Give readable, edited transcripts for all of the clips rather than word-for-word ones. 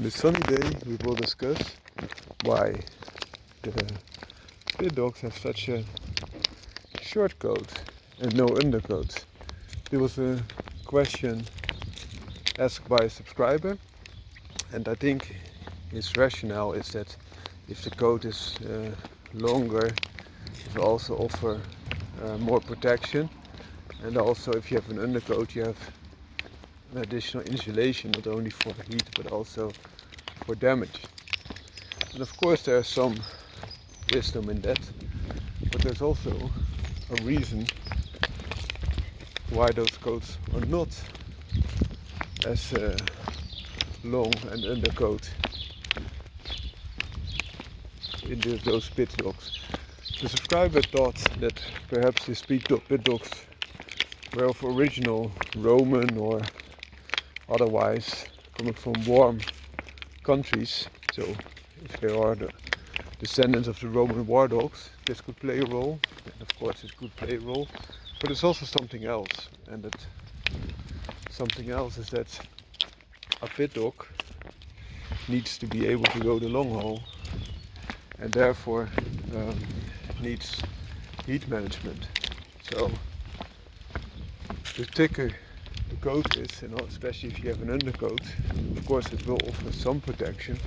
On this sunny day we will discuss why the Pitdogs have such a short coat and no undercoat. There was a question asked by a subscriber, and I think his rationale is that if the coat is longer, it will also offer more protection, and also if you have an undercoat you have an additional insulation, not only for heat but also for damage. And of course there's some wisdom in that, but there's also a reason why those coats are not as long and undercoat in those Pitdogs. The subscriber thought that perhaps these Pitdogs were of original Roman or otherwise coming from warm countries, so if they are the descendants of the Roman war dogs, this could play a role, and of course it could play a role, but it's also something else, and that something else is that a Pitdog needs to be able to go the long haul, and therefore needs heat management. So the thicker the coat is, and especially if you have an undercoat, of course it will offer some protection,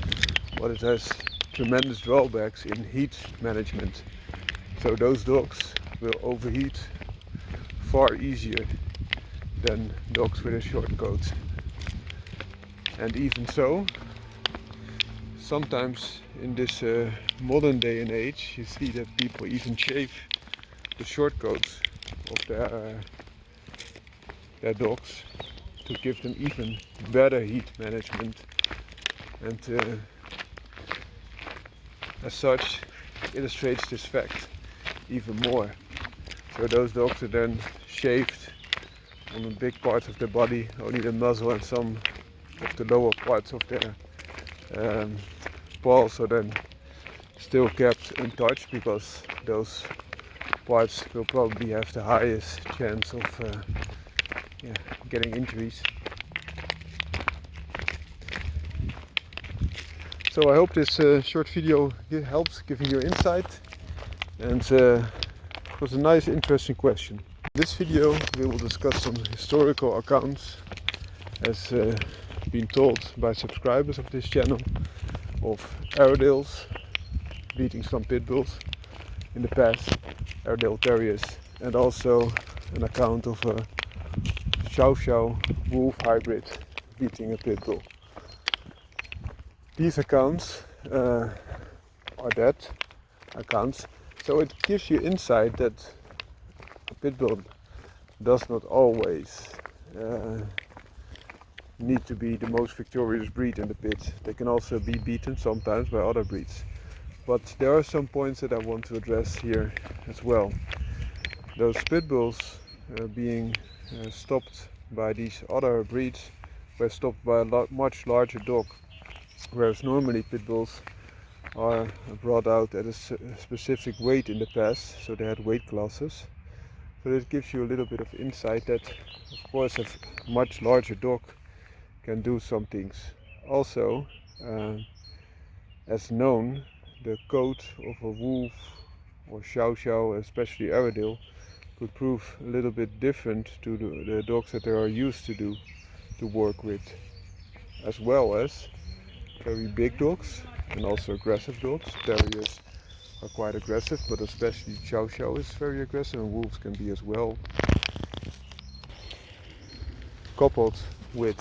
but it has tremendous drawbacks in heat management. So those dogs will overheat far easier than dogs with a short coat. And even so, sometimes in this modern day and age, you see that people even shave the short coats of their dogs to give them even better heat management, and as such illustrates this fact even more. So those dogs are then shaved on a big part of their body, only the muzzle and some of the lower parts of their paws are then still kept untouched, because those parts will probably have the highest chance of getting injuries. So I hope this short video helps giving you insight, and it was a nice interesting question. In this video we will discuss some historical accounts as been told by subscribers of this channel of Airedales beating some pit bulls in the past, Airedale Terriers, and also an account of a Chow wolf hybrid beating a pit bull. These accounts are dead accounts, so it gives you insight that a pit bull does not always need to be the most victorious breed in the pit. They can also be beaten sometimes by other breeds. But there are some points that I want to address here as well. Those pit bulls being stopped by these other breeds were stopped by a much larger dog, whereas normally pit bulls are brought out at a specific weight in the past, so they had weight classes. So that gives you a little bit of insight that of course a much larger dog can do some things. Also, as known, the coat of a wolf or Chow, especially Airedale, could prove a little bit different to the dogs that they are used to work with, as well as very big dogs and also aggressive dogs. Terriers are quite aggressive, but especially Chow is very aggressive, and wolves can be as well. Coupled with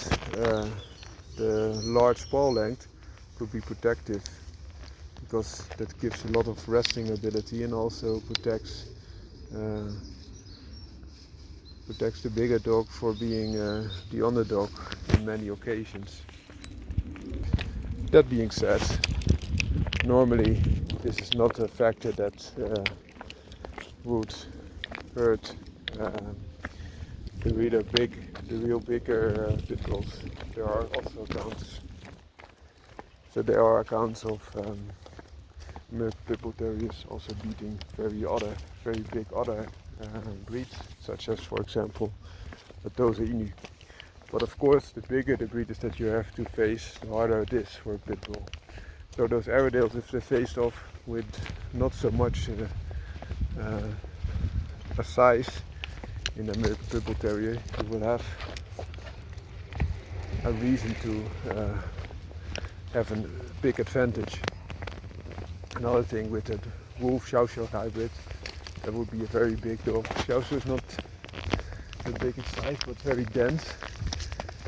the large paw length could be protective, because that gives a lot of resting ability and also protects the bigger dog for being the underdog in many occasions. That being said, normally this is not a factor that would hurt the real bigger pit bulls. There are also accounts. So there are accounts of pit bull terriers also beating very big other breeds, such as for example a Tosa Inu. But of course, the bigger the breed is that you have to face, the harder it is for a pit bull. So those Airedales, if they faced off with not so much a size in the American Pit Bull Terrier, you will have a reason to have a big advantage. Another thing with that Wolf Chow hybrid, that would be a very big dog. Chow is not that big in size, but very dense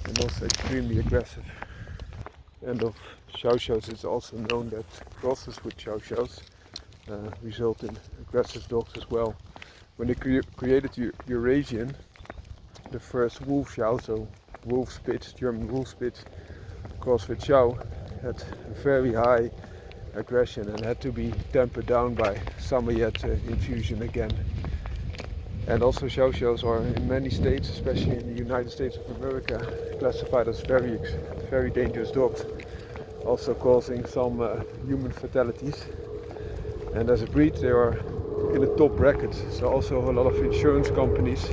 and also extremely aggressive. And of Chow it's also known that crosses with Chow result in aggressive dogs as well. When they created Eurasian, the first Wolf Chow, so Wolf Spitz, German Wolf Spitz, crossed with Chow, had very high aggression and had to be tempered down by Samoyed infusion again. And also Chow are in many states, especially in the United States of America, classified as very dangerous dogs, also causing some human fatalities. And as a breed they are in the top bracket, so also a lot of insurance companies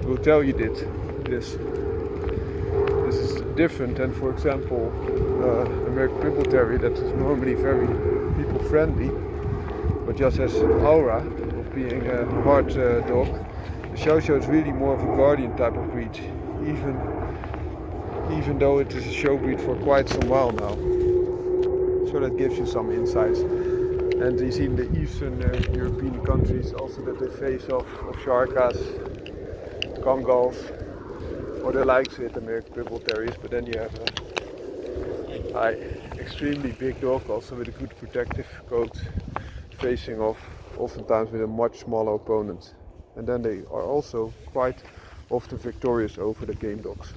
will tell you this. This is different than, for example, American Pit Bull Terrier, that is normally very people friendly, but just has aura of being a hard dog. The Chow is really more of a guardian type of breed, even though it is a show breed for quite some while now. So that gives you some insights. And you see in the Eastern European countries also that they face off Ovcharkas, Kangals, or the likes with American Pit Bull Terriers, but then you have a extremely big dog also with a good protective coat facing off oftentimes with a much smaller opponent. And then they are also quite often victorious over the game dogs.